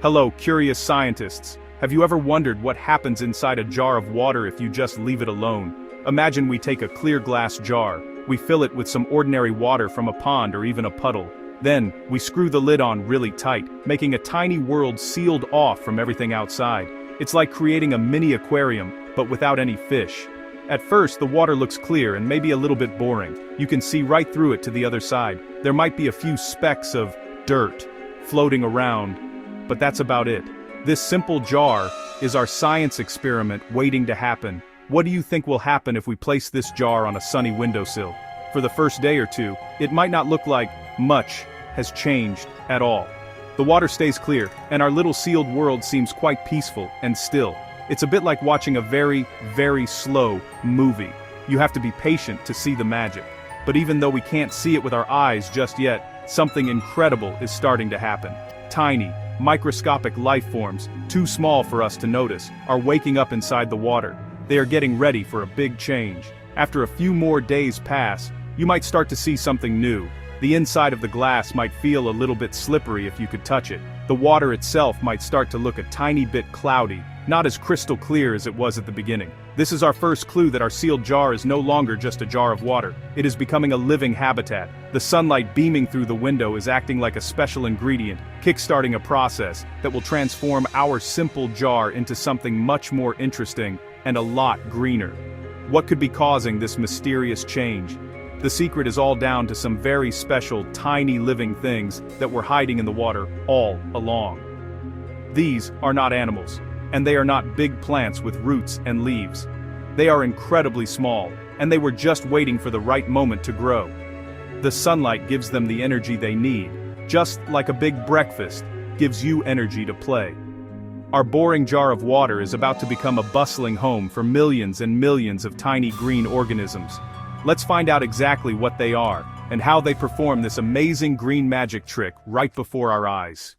Hello, curious scientists. Have you ever wondered what happens inside a jar of water if you just leave it alone? Imagine we take a clear glass jar, we fill it with some ordinary water from a pond or even a puddle. Then, we screw the lid on really tight, making a tiny world sealed off from everything outside. It's like creating a mini aquarium, but without any fish. At first, the water looks clear and maybe a little bit boring. You can see right through it to the other side. There might be a few specks of dirt floating around, but that's about it. This simple jar is our science experiment waiting to happen. What do you think will happen if we place this jar on a sunny windowsill? For the first day or two, it might not look like much has changed at all. The water stays clear, and our little sealed world seems quite peaceful and still. It's a bit like watching a very, very slow movie. You have to be patient to see the magic. But even though we can't see it with our eyes just yet, something incredible is starting to happen. Tiny, microscopic life forms, too small for us to notice, are waking up inside the water. They are getting ready for a big change. After a few more days pass, you might start to see something new. The inside of the glass might feel a little bit slippery if you could touch it. The water itself might start to look a tiny bit cloudy, not as crystal clear as it was at the beginning. This is our first clue that our sealed jar is no longer just a jar of water. It is becoming a living habitat. The sunlight beaming through the window is acting like a special ingredient, kickstarting a process that will transform our simple jar into something much more interesting and a lot greener. What could be causing this mysterious change? The secret is all down to some very special, tiny living things that were hiding in the water all along. These are not animals, and they are not big plants with roots and leaves. They are incredibly small, and they were just waiting for the right moment to grow. The sunlight gives them the energy they need, just like a big breakfast gives you energy to play. Our boring jar of water is about to become a bustling home for millions and millions of tiny green organisms. Let's find out exactly what they are, and how they perform this amazing green magic trick right before our eyes.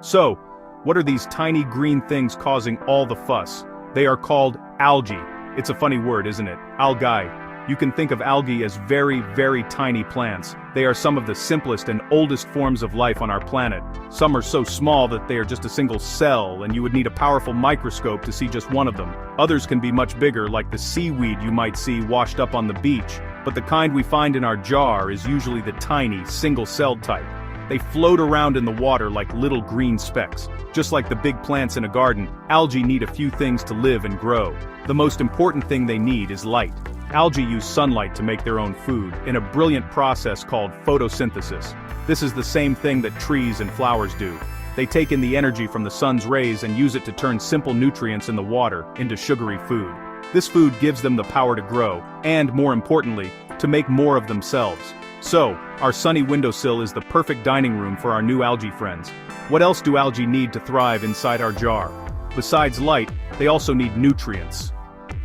So, what are these tiny green things causing all the fuss? They are called algae. It's a funny word, isn't it? Algae. You can think of algae as very, very tiny plants. They are some of the simplest and oldest forms of life on our planet. Some are so small that they are just a single cell, and you would need a powerful microscope to see just one of them. Others can be much bigger, like the seaweed you might see washed up on the beach. But the kind we find in our jar is usually the tiny, single-celled type. They float around in the water like little green specks. Just like the big plants in a garden, algae need a few things to live and grow. The most important thing they need is light. Algae use sunlight to make their own food, in a brilliant process called photosynthesis. This is the same thing that trees and flowers do. They take in the energy from the sun's rays and use it to turn simple nutrients in the water into sugary food. This food gives them the power to grow, and more importantly, to make more of themselves. So, our sunny windowsill is the perfect dining room for our new algae friends. What else do algae need to thrive inside our jar? Besides light, they also need nutrients.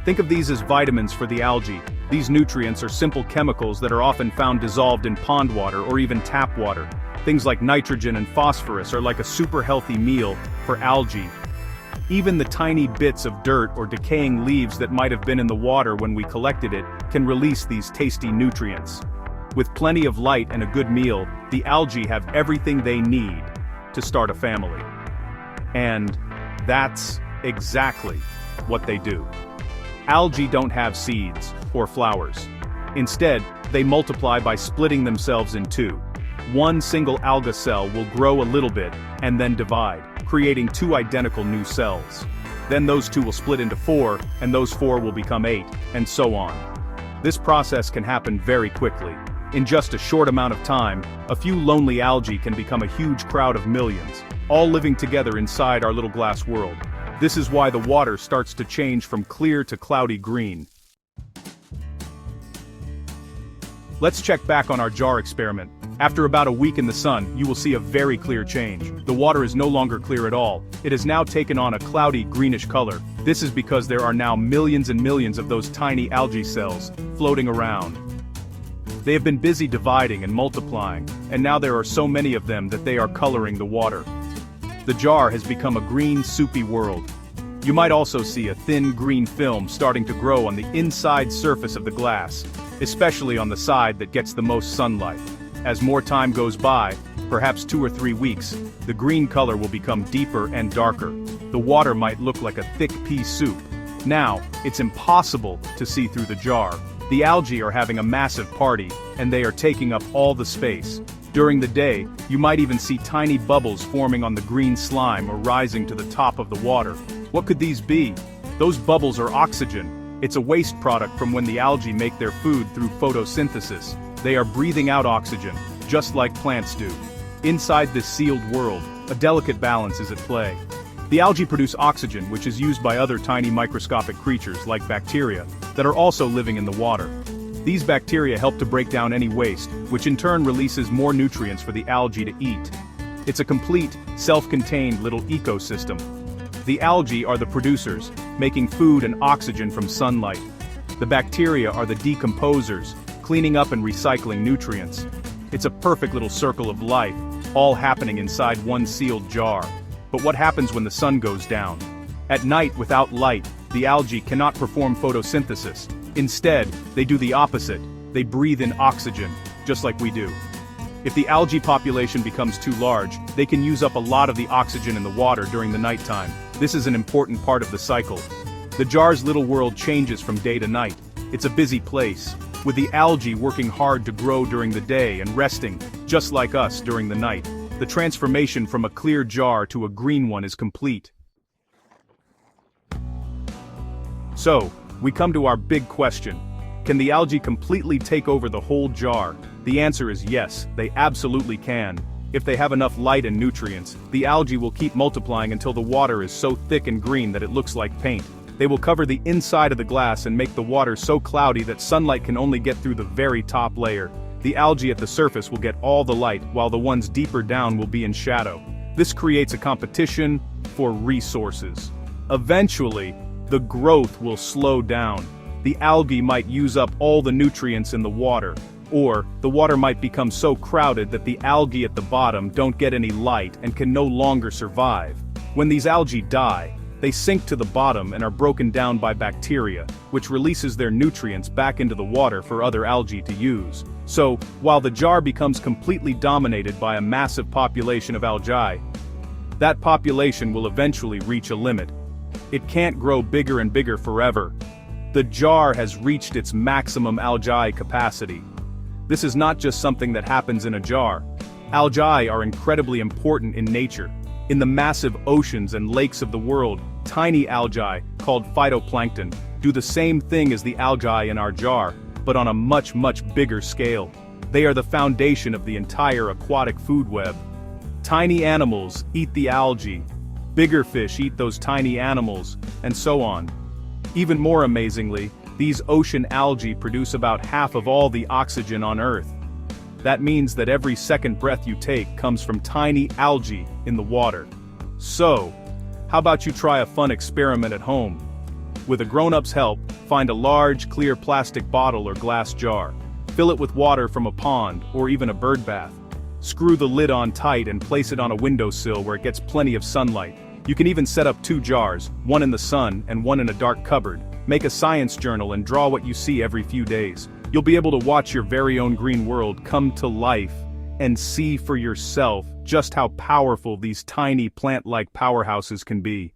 Think of these as vitamins for the algae. These nutrients are simple chemicals that are often found dissolved in pond water or even tap water. Things like nitrogen and phosphorus are like a super healthy meal for algae. Even the tiny bits of dirt or decaying leaves that might have been in the water when we collected it can release these tasty nutrients. With plenty of light and a good meal, the algae have everything they need to start a family. And that's exactly what they do. Algae don't have seeds or flowers. Instead, they multiply by splitting themselves in two. One single alga cell will grow a little bit and then divide, creating two identical new cells. Then those two will split into four, and those four will become 8, and so on. This process can happen very quickly. In just a short amount of time, a few lonely algae can become a huge crowd of millions, all living together inside our little glass world. This is why the water starts to change from clear to cloudy green. Let's check back on our jar experiment. After about a week in the sun, you will see a very clear change. The water is no longer clear at all. It has now taken on a cloudy greenish color. This is because there are now millions and millions of those tiny algae cells floating around. They have been busy dividing and multiplying, and now there are so many of them that they are coloring the water. The jar has become a green, soupy world. You might also see a thin green film starting to grow on the inside surface of the glass, especially on the side that gets the most sunlight. As more time goes by, perhaps 2 or 3 weeks, the green color will become deeper and darker. The water might look like a thick pea soup. Now, it's impossible to see through the jar. The algae are having a massive party, and they are taking up all the space. During the day, you might even see tiny bubbles forming on the green slime or rising to the top of the water. What could these be? Those bubbles are oxygen. It's a waste product from when the algae make their food through photosynthesis. They are breathing out oxygen, just like plants do. Inside this sealed world, a delicate balance is at play. The algae produce oxygen, which is used by other tiny microscopic creatures like bacteria that are also living in the water. These bacteria help to break down any waste, which in turn releases more nutrients for the algae to eat. It's a complete, self-contained little ecosystem. The algae are the producers, making food and oxygen from sunlight. The bacteria are the decomposers, cleaning up and recycling nutrients. It's a perfect little circle of life, all happening inside one sealed jar. But what happens when the sun goes down? At night, without light, the algae cannot perform photosynthesis. Instead, they do the opposite. They breathe in oxygen, just like we do. If the algae population becomes too large, they can use up a lot of the oxygen in the water during the nighttime. This is an important part of the cycle. The jar's little world changes from day to night. It's a busy place, with the algae working hard to grow during the day and resting, just like us, during the night. The transformation from a clear jar to a green one is complete. So, we come to our big question. Can the algae completely take over the whole jar? The answer is yes, they absolutely can. If they have enough light and nutrients, the algae will keep multiplying until the water is so thick and green that it looks like paint. They will cover the inside of the glass and make the water so cloudy that sunlight can only get through the very top layer. The algae at the surface will get all the light, while the ones deeper down will be in shadow. This creates a competition for resources. Eventually, the growth will slow down. The algae might use up all the nutrients in the water, or the water might become so crowded that the algae at the bottom don't get any light and can no longer survive. When these algae die, they sink to the bottom and are broken down by bacteria, which releases their nutrients back into the water for other algae to use. So, while the jar becomes completely dominated by a massive population of algae, that population will eventually reach a limit. It can't grow bigger and bigger forever. The jar has reached its maximum algae capacity. This is not just something that happens in a jar. Algae are incredibly important in nature. In the massive oceans and lakes of the world, tiny algae, called phytoplankton, do the same thing as the algae in our jar, but on a much bigger scale. They are the foundation of the entire aquatic food web. Tiny animals eat the algae, bigger fish eat those tiny animals, and so on. Even more amazingly, these ocean algae produce about half of all the oxygen on Earth. That means that every second breath you take comes from tiny algae in the water. So, how about you try a fun experiment at home? With a grown-up's help, find a large, clear plastic bottle or glass jar. Fill it with water from a pond or even a bird bath. Screw the lid on tight and place it on a windowsill where it gets plenty of sunlight. You can even set up 2 jars, one in the sun and one in a dark cupboard. Make a science journal and draw what you see every few days. You'll be able to watch your very own green world come to life and see for yourself just how powerful these tiny plant-like powerhouses can be.